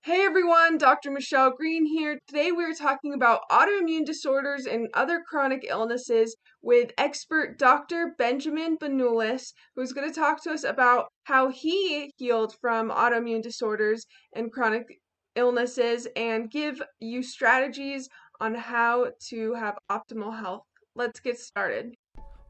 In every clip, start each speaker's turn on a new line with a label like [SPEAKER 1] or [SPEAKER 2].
[SPEAKER 1] Hey everyone, Dr. Michelle Green here. Today we are talking about autoimmune disorders and other chronic illnesses with expert Dr. Benjamin Benulis, who's going to talk to us about how he healed from autoimmune disorders and chronic illnesses and give you strategies on how to have optimal health. Let's get started.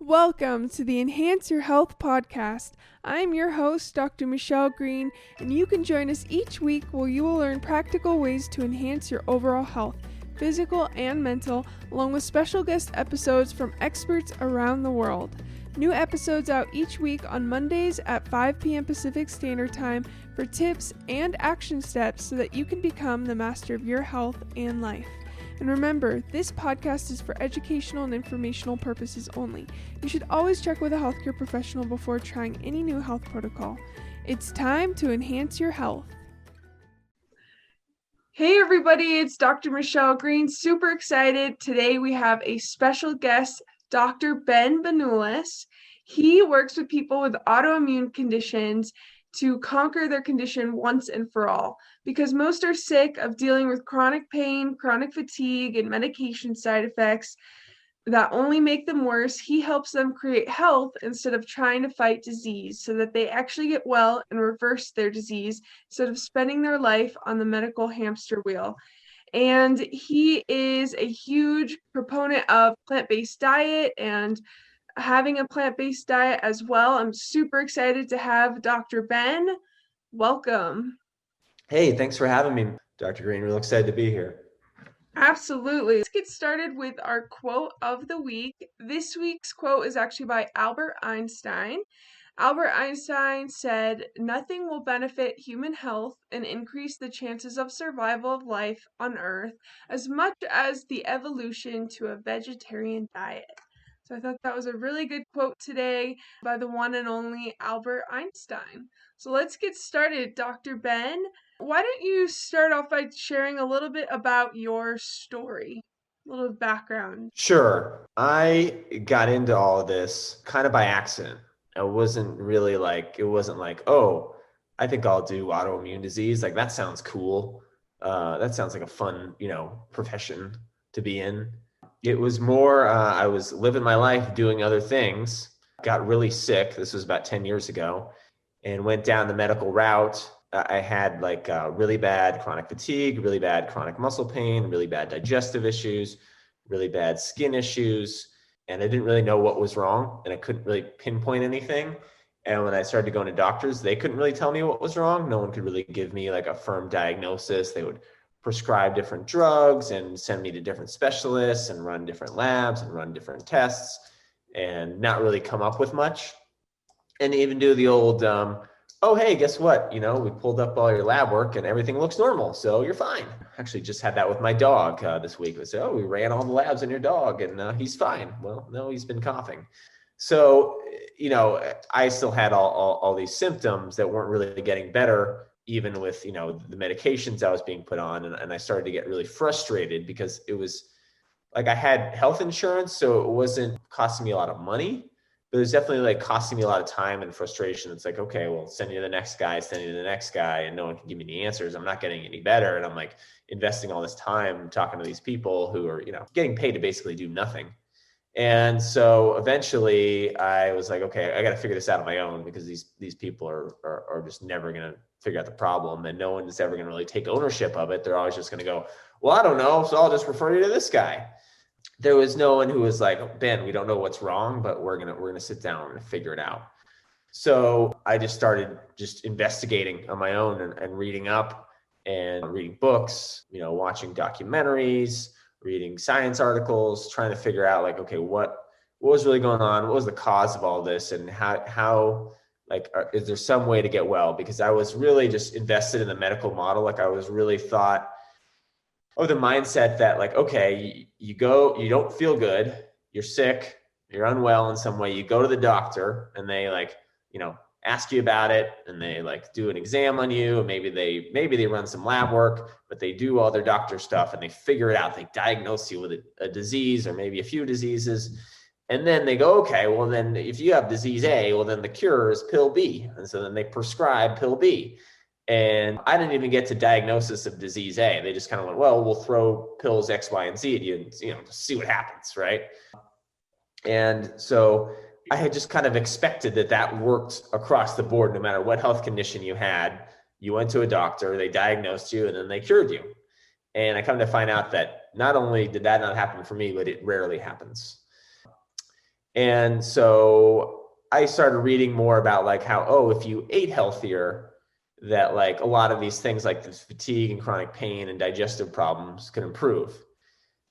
[SPEAKER 1] Welcome to the Enhance Your Health podcast. I'm your host, Dr. Michelle Green, and you can join us each week where you will learn practical ways to enhance your overall health, physical and mental, along with special guest episodes from experts around the world. New episodes out each week on Mondays at 5 p.m. Pacific Standard Time for tips and action steps so that you can become the master of your health and life. And remember, this podcast is for educational and informational purposes only. You should always check with a healthcare professional before trying any new health protocol. It's time to enhance your health. Hey everybody, it's Dr. Michelle Green. Super excited. Today we have a special guest, Dr. Ben Benulis. He works with people with autoimmune conditions to conquer their condition once and for all. Because most are sick of dealing with chronic pain, chronic fatigue, and medication side effects that only make them worse, he helps them create health instead of trying to fight disease so that they actually get well and reverse their disease instead of spending their life on the medical hamster wheel. And he is a huge proponent of plant-based diet and having a plant-based diet as well. I'm super excited to have Dr. Ben. Welcome.
[SPEAKER 2] Hey, thanks for having me, Dr. Green. Real excited to be here.
[SPEAKER 1] Absolutely. Let's get started with our quote of the week. This week's quote is actually by Albert Einstein. Albert Einstein said, "Nothing will benefit human health and increase the chances of survival of life on Earth as much as the evolution to a vegetarian diet." So I thought that was a really good quote today by the one and only Albert Einstein. So let's get started, Dr. Ben. Why don't you start off by sharing a little bit about your story, a little background?
[SPEAKER 2] Sure. I got into all of this kind of by accident. It wasn't like, oh, I think I'll do autoimmune disease. Like, that sounds cool. That sounds like a fun, profession to be in. It was more, I was living my life doing other things, got really sick. This was about 10 years ago, and went down the medical route. I had really bad chronic fatigue, really bad chronic muscle pain, really bad digestive issues, really bad skin issues. And I didn't really know what was wrong, and I couldn't really pinpoint anything. And when I started going to doctors, they couldn't really tell me what was wrong. No one could really give me like a firm diagnosis. They would prescribe different drugs and send me to different specialists and run different labs and run different tests and not really come up with much. And even do the old, oh, hey, guess what? We pulled up all your lab work and everything looks normal, so you're fine. Actually just had that with my dog this week. I said, oh, we ran all the labs on your dog and he's fine. Well, no, he's been coughing. So, I still had all these symptoms that weren't really getting better, even with, the medications I was being put on. And I started to get really frustrated because it was like I had health insurance, so it wasn't costing me a lot of money. But it was definitely costing me a lot of time and frustration. It's like, okay, well, send you to the next guy, and no one can give me the answers. I'm not getting any better. And I'm investing all this time talking to these people who are, getting paid to basically do nothing. And so eventually I was like, okay, I got to figure this out on my own, because these people are just never going to figure out the problem, and no one is ever going to really take ownership of it. They're always just going to go, well, I don't know, so I'll just refer you to this guy. There was no one who was like, Ben, we don't know what's wrong, but we're gonna sit down, we're gonna figure it out. So I just started investigating on my own and reading up and reading books, watching documentaries, reading science articles, trying to figure out okay, what was really going on, what was the cause of all this, and how is there some way to get well? Because I was really just invested in the medical model. I was really thought of the mindset that okay, you don't feel good, you're sick, you're unwell in some way, you go to the doctor and they ask you about it, and they do an exam on you, and maybe they run some lab work, but they do all their doctor stuff and they figure it out. They diagnose you with a disease or maybe a few diseases. And then they go, okay, well then if you have disease A, well then the cure is pill B. And so then they prescribe pill B. And I didn't even get to diagnosis of disease A. They just kind of went, well, we'll throw pills X, Y, and Z at you and, just see what happens, right? And so I had just kind of expected that that worked across the board, no matter what health condition you had. You went to a doctor, they diagnosed you, and then they cured you. And I come to find out that not only did that not happen for me, but it rarely happens. And so I started reading more about like how, oh, if you ate healthier, that like a lot of these things like this fatigue and chronic pain and digestive problems can improve.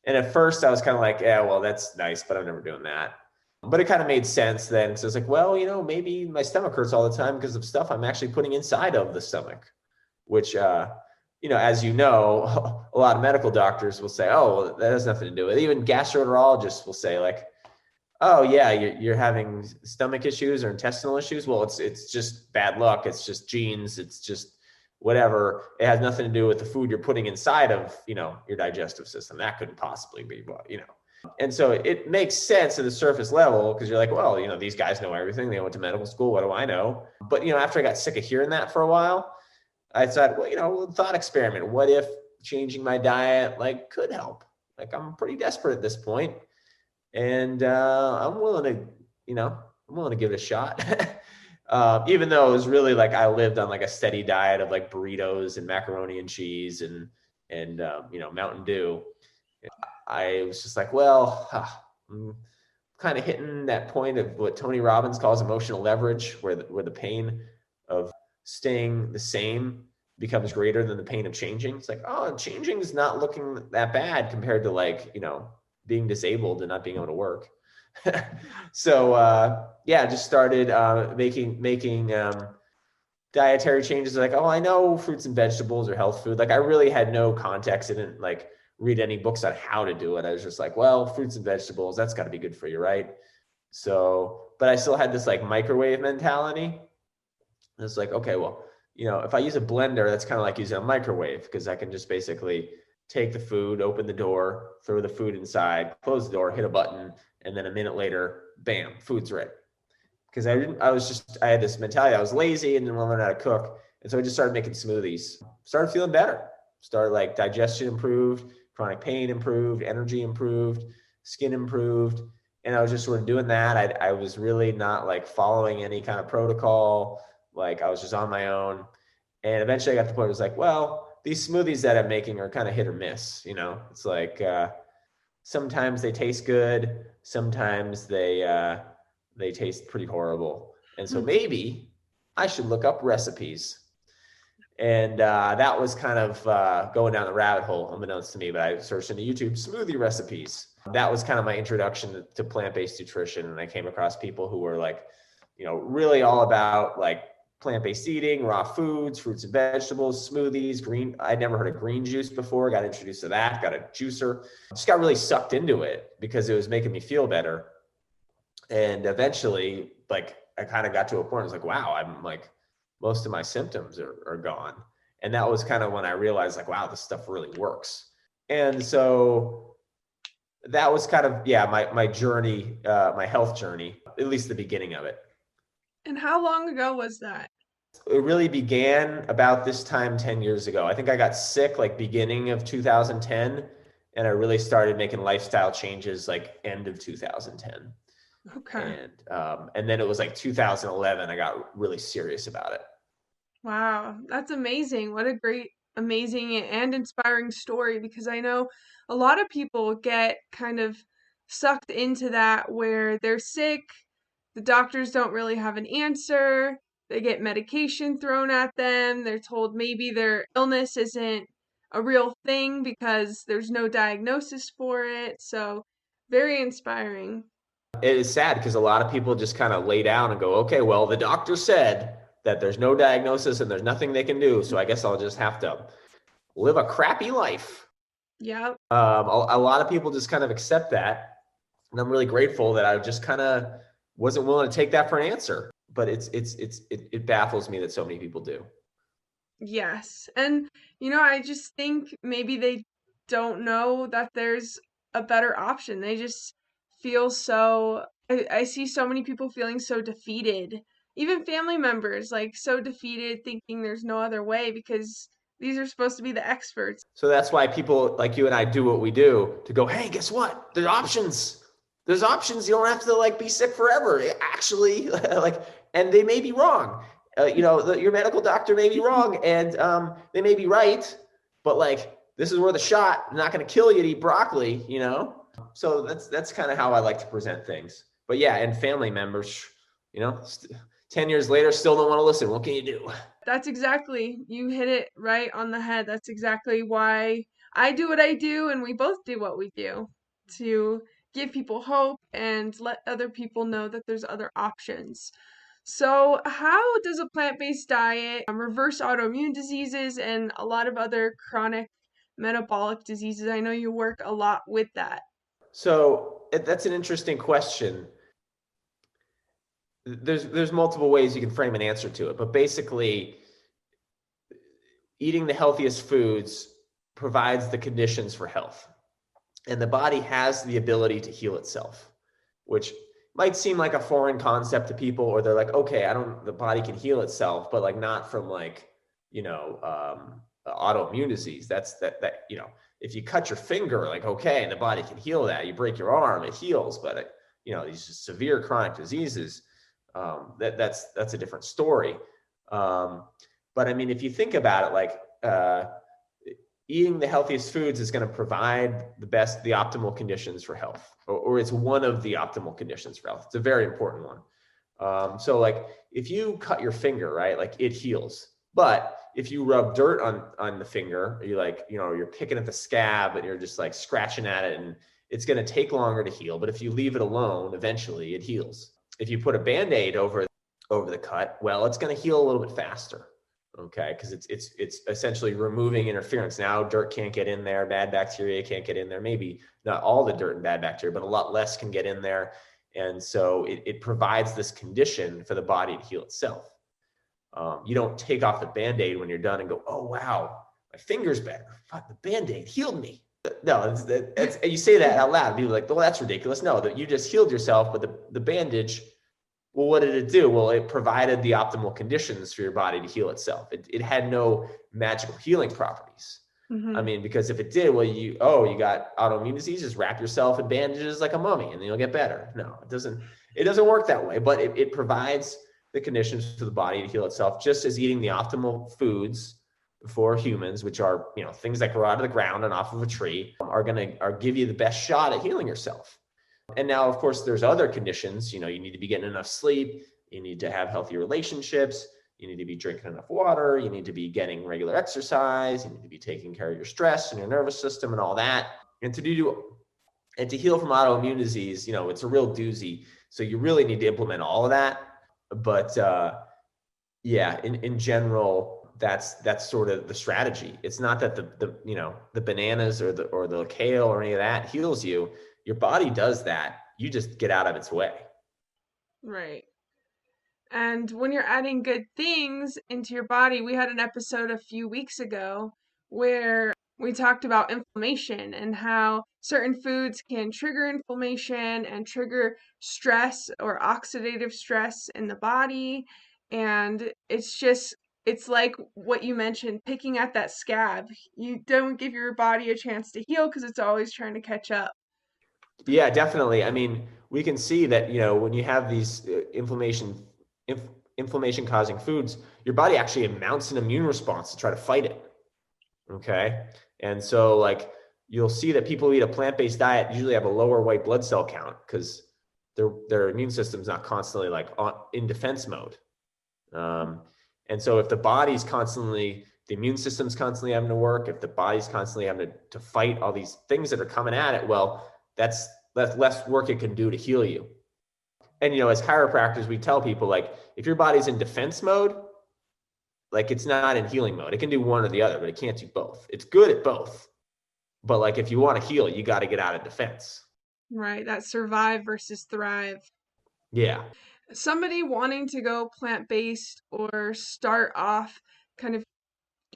[SPEAKER 2] And at first I was kind of like, yeah, well, that's nice, but I'm never doing that. But it kind of made sense then. So I was like, well, maybe my stomach hurts all the time because of stuff I'm actually putting inside of the stomach, which, as you know, a lot of medical doctors will say, oh, well, that has nothing to do with it. Even gastroenterologists will say like, oh yeah, you're having stomach issues or intestinal issues. Well, it's just bad luck. It's just genes. It's just whatever. It has nothing to do with the food you're putting inside of, your digestive system. That couldn't possibly be what. And so it makes sense at the surface level because you're like, well, these guys know everything. They went to medical school. What do I know? But, after I got sick of hearing that for a while, I thought, well, thought experiment. What if changing my diet like could help? Like I'm pretty desperate at this point. And I'm willing to give it a shot. Even though it was really like I lived on like a steady diet of like burritos and macaroni and cheese and Mountain Dew. I was just like, well, I'm kind of hitting that point of what Tony Robbins calls emotional leverage, where the pain of staying the same becomes greater than the pain of changing. It's like, oh, changing is not looking that bad compared to like, being disabled and not being able to work. So just started making dietary changes. Like, oh, I know fruits and vegetables are health food. Like I really had no context. I didn't like read any books on how to do it. I was just like, well, fruits and vegetables, that's got to be good for you, right? So, but I still had this like microwave mentality. It's like, okay, well, if I use a blender, that's kind of like using a microwave because I can just basically take the food, open the door, throw the food inside, close the door, hit a button, and then a minute later, bam, food's ready. Because I had this mentality. I was lazy and didn't want to learn how to cook. And so I just started making smoothies, started feeling better, started like digestion improved, chronic pain improved, energy improved, skin improved. And I was just sort of doing that. I was really not like following any kind of protocol. Like I was just on my own. And eventually I got to the point where it was like, well, these smoothies that I'm making are kind of hit or miss. It's like sometimes they taste good, sometimes they taste pretty horrible, and so maybe I should look up recipes. And that was kind of going down the rabbit hole, unbeknownst to me. But I searched into YouTube smoothie recipes. That was kind of my introduction to plant-based nutrition, and I came across people who were like, really all about like plant-based eating, raw foods, fruits and vegetables, smoothies, green. I'd never heard of green juice before. Got introduced to that, got a juicer. Just got really sucked into it because it was making me feel better. And eventually, like, I kind of got to a point, I was like, wow, I'm like, most of my symptoms are gone. And that was kind of when I realized like, wow, this stuff really works. And so that was kind of, my journey, my health journey, at least the beginning of it.
[SPEAKER 1] And how long ago was that?
[SPEAKER 2] It really began about this time 10 years ago. I think I got sick like beginning of 2010, and I really started making lifestyle changes like end of 2010.
[SPEAKER 1] Okay.
[SPEAKER 2] And then it was like 2011, I got really serious about it.
[SPEAKER 1] Wow, that's amazing. What a great, amazing, and inspiring story because I know a lot of people get kind of sucked into that where they're sick, the doctors don't really have an answer, they get medication thrown at them, they're told maybe their illness isn't a real thing because there's no diagnosis for it. So, very inspiring.
[SPEAKER 2] It is sad because a lot of people just kind of lay down and go, okay, well, the doctor said that there's no diagnosis and there's nothing they can do. So I guess I'll just have to live a crappy life.
[SPEAKER 1] Yeah.
[SPEAKER 2] A lot of people just kind of accept that. And I'm really grateful that I just kind of wasn't willing to take that for an answer. But it baffles me that so many people do.
[SPEAKER 1] Yes. And, I just think maybe they don't know that there's a better option. They just feel so, I see so many people feeling so defeated, even family members like so defeated, thinking there's no other way because these are supposed to be the experts.
[SPEAKER 2] So that's why people like you and I do what we do to go, hey, guess what? There's options. There's options. You don't have to like be sick forever. Actually, like, and they may be wrong. Your medical doctor may be wrong, and they may be right. But like, this is worth a shot. I'm not going to kill you to eat broccoli. So that's kind of how I like to present things. But yeah, and family members, 10 years later, still don't want to listen. What can you do?
[SPEAKER 1] That's exactly, you hit it right on the head. That's exactly why I do what I do and we both do what we do, to give people hope and let other people know that there's other options. So, how does a plant-based diet reverse autoimmune diseases and a lot of other chronic metabolic diseases? I know you work a lot with that.
[SPEAKER 2] So that's an interesting question. There's multiple ways you can frame an answer to it, but basically, eating the healthiest foods provides the conditions for health, and the body has the ability to heal itself, which might seem like a foreign concept to people, or they're like, okay, the body can heal itself, but like not from like, autoimmune disease. That's if you cut your finger, like, okay, the body can heal that. You break your arm, it heals. But these severe chronic diseases, that's a different story. But I mean, if you think about it, like eating the healthiest foods is going to provide the optimal conditions for health, or it's one of the optimal conditions for health. It's a very important one. So like if you cut your finger, right, like it heals. But if you rub dirt on the finger, you're picking at the scab and you're just like scratching at it, and it's going to take longer to heal. But if you leave it alone, eventually it heals. If you put a Band-Aid over the cut, well, it's going to heal a little bit faster. Okay, because it's essentially removing interference. Now dirt can't get in there, bad bacteria can't get in there. Maybe not all the dirt and bad bacteria, but a lot less can get in there. And so it provides this condition for the body to heal itself. You don't take off the Band-Aid when you're done and go, oh, wow, my finger's better. Fuck, the Band-Aid healed me. No, you say that out loud. People are like, well, that's ridiculous. No, that you just healed yourself, but the bandage, well, what did it do? Well, it provided the optimal conditions for your body to heal itself. It had no magical healing properties.
[SPEAKER 1] Mm-hmm.
[SPEAKER 2] I mean, because if it did, well, you got autoimmune disease, just wrap yourself in bandages like a mummy and then you'll get better. No, it doesn't work that way, but it provides the conditions for the body to heal itself, just as eating the optimal foods for humans, which are, things that grow out of the ground and off of a tree, are give you the best shot at healing yourself. And now, of course, there's other conditions. You need to be getting enough sleep. You need to have healthy relationships. You need to be drinking enough water. You need to be getting regular exercise. You need to be taking care of your stress and your nervous system and all that. And to heal from autoimmune disease, it's a real doozy. So you really need to implement all of that. But in general, that's sort of the strategy. It's not that the bananas or the kale or any of that heals you. Your body does that. You just get out of its way.
[SPEAKER 1] Right. And when you're adding good things into your body, we had an episode a few weeks ago where we talked about inflammation and how certain foods can trigger inflammation and trigger stress or oxidative stress in the body. And it's like what you mentioned, picking at that scab. You don't give your body a chance to heal because it's always trying to catch up.
[SPEAKER 2] Yeah, definitely. I mean, we can see that, when you have these inflammation causing foods, your body actually mounts an immune response to try to fight it. Okay. And so like, you'll see that people who eat a plant-based diet usually have a lower white blood cell count because their immune system's not constantly like in defense mode. And so if the immune system's constantly having to work, if the body's constantly having to fight all these things that are coming at it, well, that's less work it can do to heal you. And, as chiropractors, we tell people, like, if your body's in defense mode, like, it's not in healing mode. It can do one or the other, but it can't do both. It's good at both. But like, if you want to heal, you got to get out of defense.
[SPEAKER 1] Right. That survive versus thrive.
[SPEAKER 2] Yeah.
[SPEAKER 1] Somebody wanting to go plant-based or start off kind of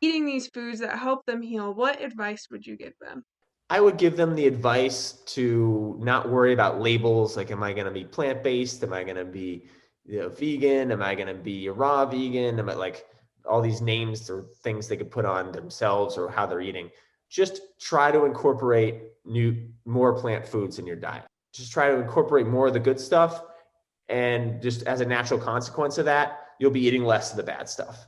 [SPEAKER 1] eating these foods that help them heal, what advice would you give them?
[SPEAKER 2] I would give them the advice to not worry about labels. Like, am I going to be plant-based? Am I going to be, vegan? Am I going to be a raw vegan? Am I like all these names or things they could put on themselves or how they're eating? Just try to incorporate more plant foods in your diet. Just try to incorporate more of the good stuff. And just as a natural consequence of that, you'll be eating less of the bad stuff.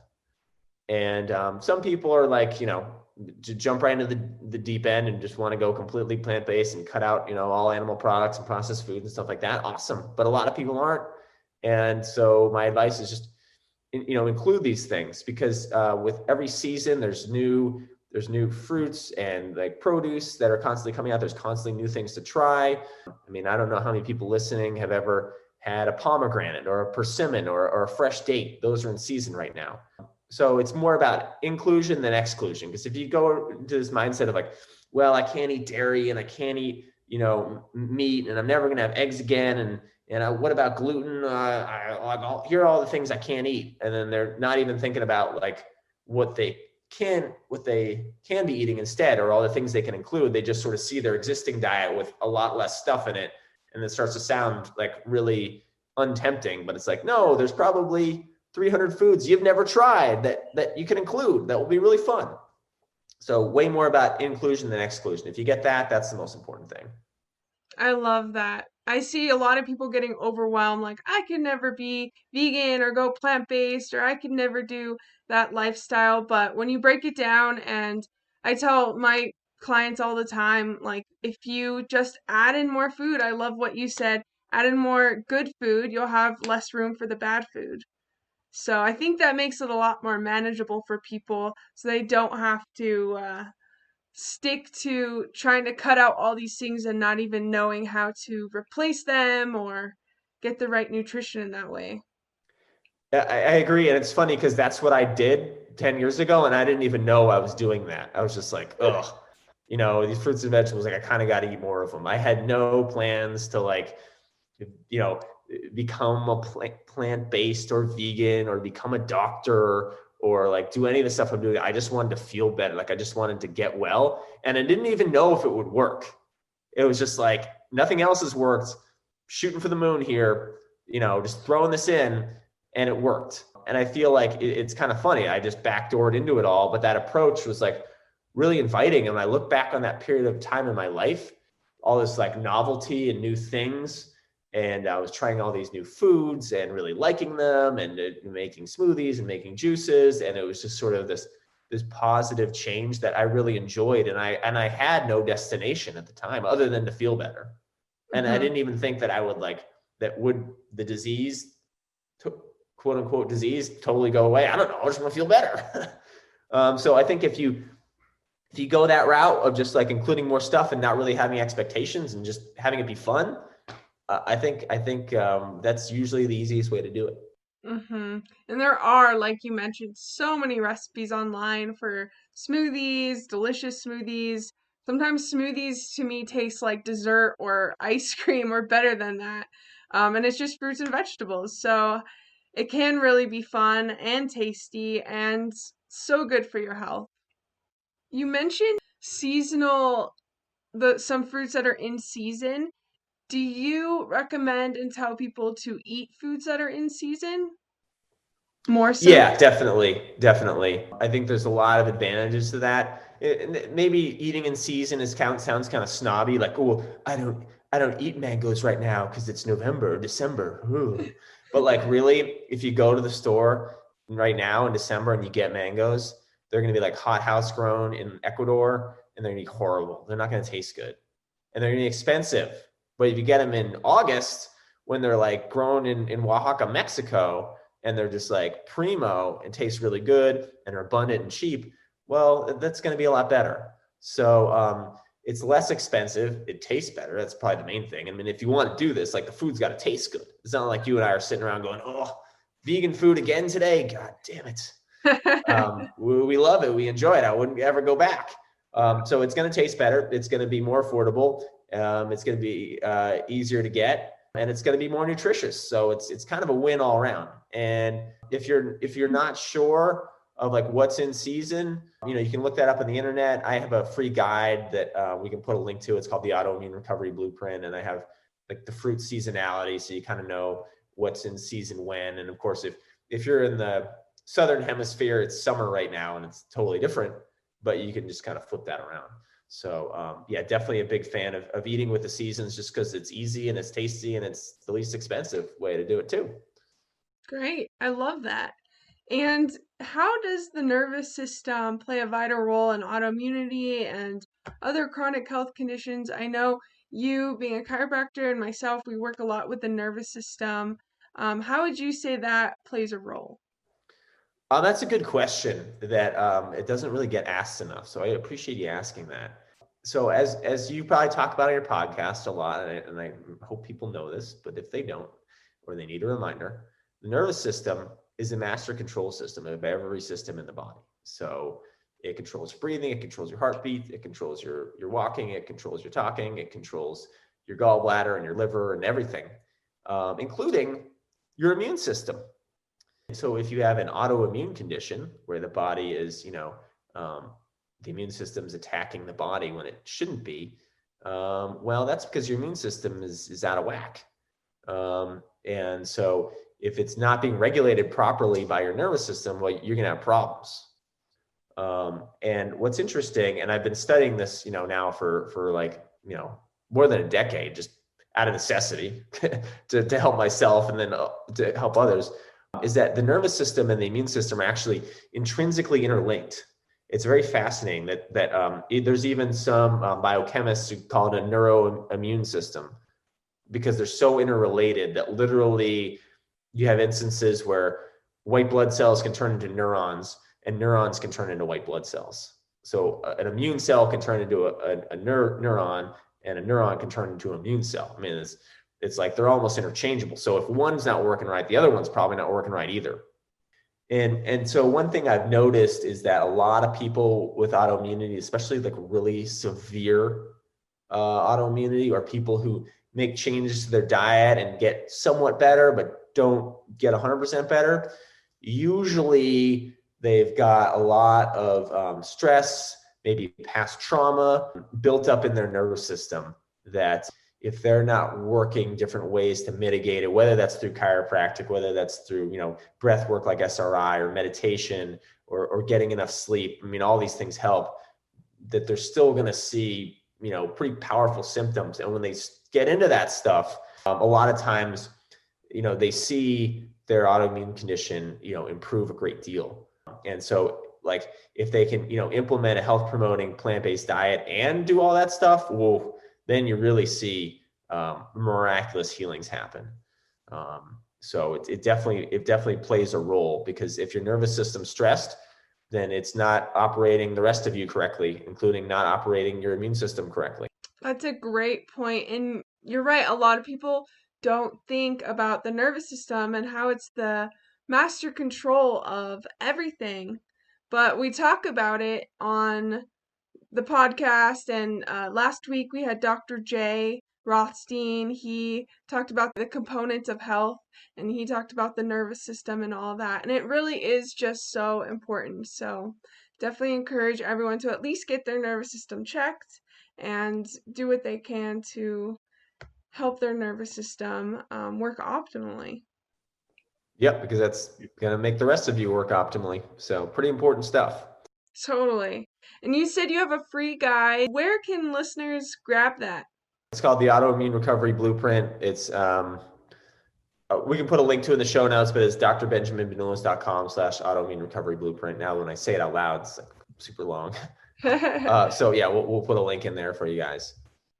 [SPEAKER 2] And some people are like, to jump right into the deep end and just want to go completely plant-based and cut out, all animal products and processed foods and stuff like that. Awesome. But a lot of people aren't. And so my advice is just, include these things, because with every season, there's new fruits and like produce that are constantly coming out. There's constantly new things to try. I mean, I don't know how many people listening have ever had a pomegranate or a persimmon or a fresh date. Those are in season right now. So it's more about inclusion than exclusion. Because if you go into this mindset of like, well, I can't eat dairy and I can't eat, meat, and I'm never going to have eggs again. And what about gluten? Here are all the things I can't eat. And then they're not even thinking about like what they can be eating instead, or all the things they can include. They just sort of see their existing diet with a lot less stuff in it. And it starts to sound like really untempting, but it's like, no, there's probably 300 foods you've never tried that you can include that will be really fun. So way more about inclusion than exclusion. If you get that, that's the most important thing.
[SPEAKER 1] I love that. I see a lot of people getting overwhelmed, like, I could never be vegan or go plant-based, or I could never do that lifestyle. But when you break it down, and I tell my clients all the time, like, if you just add in more food, I love what you said, add in more good food, you'll have less room for the bad food. So I think that makes it a lot more manageable for people so they don't have to stick to trying to cut out all these things and not even knowing how to replace them or get the right nutrition in that way.
[SPEAKER 2] I agree. And it's funny because that's what I did 10 years ago. And I didn't even know I was doing that. I was just like, ugh, these fruits and vegetables, like I kind of got to eat more of them. I had no plans to like, become a plant-based or vegan or become a doctor or like do any of the stuff I'm doing. I just wanted to feel better. Like I just wanted to get well. And I didn't even know if it would work. It was just like, nothing else has worked. Shooting for the moon here, just throwing this in, and it worked. And I feel like it's kind of funny. I just backdoored into it all, but that approach was like really inviting. And when I look back on that period of time in my life, all this like novelty and new things, and I was trying all these new foods and really liking them, and making smoothies and making juices. And it was just sort of this positive change that I really enjoyed. And I had no destination at the time other than to feel better. And I didn't even think that I would would the disease, quote unquote disease, totally go away. I don't know. I just want to feel better. So I think if you go that route of just like including more stuff and not really having expectations and just having it be fun, I think that's usually the easiest way to do it.
[SPEAKER 1] And there are, like you mentioned, so many recipes online for smoothies, delicious smoothies. Sometimes smoothies to me taste like dessert or ice cream or better than that. And it's just fruits and vegetables. So it can really be fun and tasty and so good for your health. You mentioned seasonal, some fruits that are in season. Do you recommend and tell people to eat foods that are in season more so?
[SPEAKER 2] Yeah, definitely. I think there's a lot of advantages to that. Maybe eating in season sounds kind of snobby, like, oh, I don't eat mangoes right now because it's November or December. Ooh. But like really, if you go to the store right now in December and you get mangoes, they're going to be like hot house grown in Ecuador, and they're going to be horrible. They're not going to taste good, and they're going to be expensive. But if you get them in August when they're like grown in Oaxaca, Mexico, and they're just like primo and taste really good and are abundant and cheap, well, that's going to be a lot better. So it's less expensive. It tastes better. That's probably the main thing. I mean, if you want to do this, like the food's got to taste good. It's not like you and I are sitting around going, oh, vegan food again today. God damn it. We love it. We enjoy it. I wouldn't ever go back. So it's going to taste better. It's going to be more affordable. It's going to be easier to get, and it's going to be more nutritious. So it's kind of a win all around. And if you're not sure of like what's in season, you can look that up on the internet. I have a free guide that we can put a link to. It's called the Autoimmune Recovery Blueprint, and I have like the fruit seasonality, so you kind of know what's in season when. And of course, if you're in the Southern hemisphere, it's summer right now and it's totally different, but you can just kind of flip that around. So yeah, definitely a big fan of eating with the seasons, just because it's easy and it's tasty and it's the least expensive way to do it too.
[SPEAKER 1] Great. I love that. And how does the nervous system play a vital role in autoimmunity and other chronic health conditions? I know you, being a chiropractor, and myself, we work a lot with the nervous system. How would you say that plays a role?
[SPEAKER 2] That's a good question that it doesn't really get asked enough. So I appreciate you asking that. So as you probably talk about on your podcast a lot, and I hope people know this, but if they don't, or they need a reminder, the nervous system is a master control system of every system in the body. So it controls breathing, it controls your heartbeat, it controls your walking, it controls your talking, it controls your gallbladder and your liver and everything, including your immune system. So if you have an autoimmune condition where the body is, the immune system is attacking the body when it shouldn't be, well, that's because your immune system is out of whack. And so if it's not being regulated properly by your nervous system, well, you're going to have problems. And what's interesting, and I've been studying this, now for like, more than a decade, just out of necessity to help myself and then to help others, is that the nervous system and the immune system are actually intrinsically interlinked. It's very fascinating that there's even some biochemists who call it a neuroimmune system, because they're so interrelated that literally you have instances where white blood cells can turn into neurons and neurons can turn into white blood cells. So an immune cell can turn into a neuron, and a neuron can turn into an immune cell. I mean, it's like they're almost interchangeable. So if one's not working right, the other one's probably not working right either. And so one thing I've noticed is that a lot of people with autoimmunity, especially like really severe autoimmunity, or people who make changes to their diet and get somewhat better, but don't get 100% better, usually they've got a lot of stress, maybe past trauma built up in their nervous system, that if they're not working different ways to mitigate it, whether that's through chiropractic, whether that's through, breath work like SRI or meditation, or getting enough sleep, I mean, all these things help, that they're still going to see, pretty powerful symptoms. And when they get into that stuff, a lot of times, they see their autoimmune condition, improve a great deal. And so like if they can, implement a health promoting plant-based diet and do all that stuff, well, then you really see miraculous healings happen. So it definitely plays a role, because if your nervous system's stressed, then it's not operating the rest of you correctly, including not operating your immune system correctly.
[SPEAKER 1] That's a great point. And you're right, a lot of people don't think about the nervous system and how it's the master control of everything. But we talk about it on the podcast, and last week we had Dr. Jay Rothstein. He talked about the components of health, and he talked about the nervous system and all that, and it really is just so important. So definitely encourage everyone to at least get their nervous system checked and do what they can to help their nervous system work optimally.
[SPEAKER 2] Yep, because that's going to make the rest of you work optimally. So pretty important stuff.
[SPEAKER 1] Totally. And you said you have a free guide. Where can listeners grab that?
[SPEAKER 2] It's called the Autoimmune Recovery Blueprint. It's we can put a link to it in the show notes, but it's drbenjaminbenulis.com/autoimmune recovery blueprint. Now, when I say it out loud, it's like super long. So yeah, we'll put a link in there for you guys.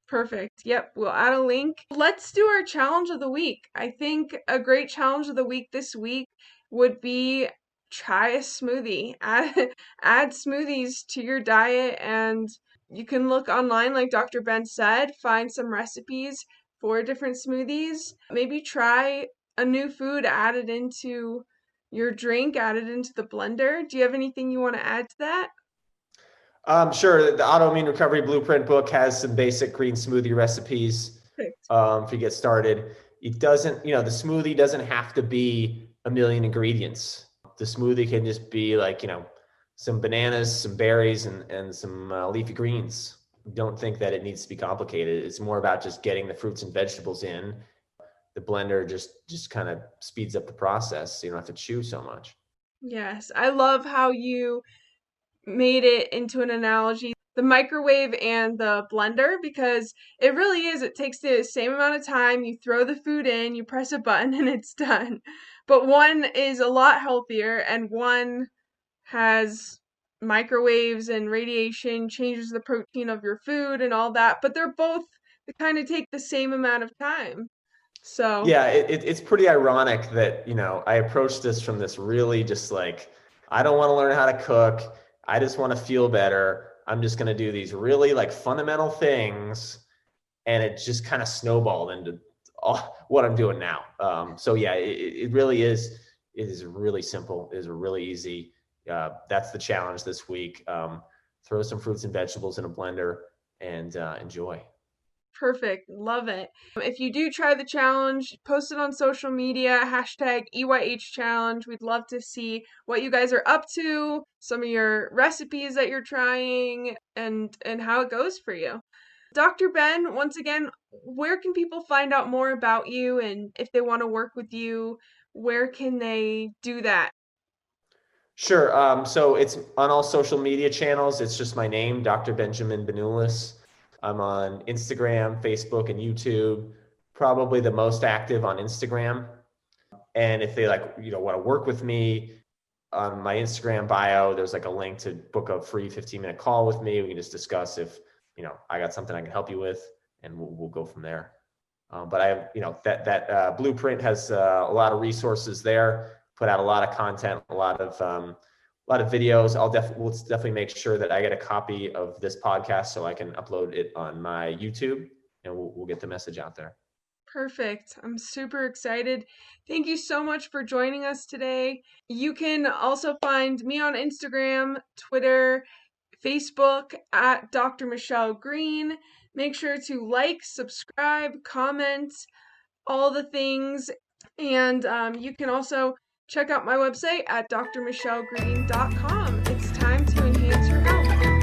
[SPEAKER 1] Perfect. Yep, we'll add a link. Let's do our challenge of the week. I think a great challenge of the week this week would be try a smoothie. Add smoothies to your diet, and you can look online, like Dr. Ben said, find some recipes for different smoothies. Maybe try a new food, add it into your drink, add it into the blender. Do you have anything you want to add to that?
[SPEAKER 2] Sure. The Autoimmune Recovery Blueprint book has some basic green smoothie recipes if you get started. It doesn't, the smoothie doesn't have to be a million ingredients. The smoothie can just be like, some bananas, some berries, and some leafy greens. Don't think that it needs to be complicated. It's more about just getting the fruits and vegetables in, the blender just kind of speeds up the process, so you don't have to chew so much.
[SPEAKER 1] Yes, I love how you made it into an analogy, the microwave and the blender, because it really is. It takes the same amount of time. You throw the food in, you press a button, and it's done. But one is a lot healthier, and one has microwaves and radiation, changes the protein of your food and all that. But they're both, they kind of take the same amount of time. So,
[SPEAKER 2] Yeah, it's pretty ironic that, I approached this from this really just like, I don't want to learn how to cook. I just want to feel better. I'm just going to do these really like fundamental things. And it just kind of snowballed into all, what I'm doing now. So yeah, it really is. It is really simple. It is really easy. That's the challenge this week. Throw some fruits and vegetables in a blender and enjoy.
[SPEAKER 1] perfect. Love it. If you do try the challenge, post it on social media, hashtag EYH challenge. We'd love to see what you guys are up to, some of your recipes that you're trying, and how it goes for you. Dr. Ben, once again, where can people find out more about you, and if they want to work with you, where can they do that?
[SPEAKER 2] Sure. So it's on all social media channels. It's just my name, Dr. Benjamin Benulis. I'm on Instagram, Facebook, and YouTube. Probably the most active on Instagram. And if they want to work with me, on my Instagram bio, there's like a link to book a free 15-minute call with me. We can just discuss if, I got something I can help you with, and we'll go from there. But I have, that blueprint has a lot of resources there. Put out a lot of content, a lot of videos. We'll definitely make sure that I get a copy of this podcast so I can upload it on my YouTube, and we'll get the message out there.
[SPEAKER 1] Perfect. I'm super excited. Thank you so much for joining us today. You can also find me on Instagram, Twitter, Facebook at Dr. Michelle Green. Make sure to like, subscribe, comment, all the things. And you can also check out my website at drmichellegreen.com. It's time to enhance your health.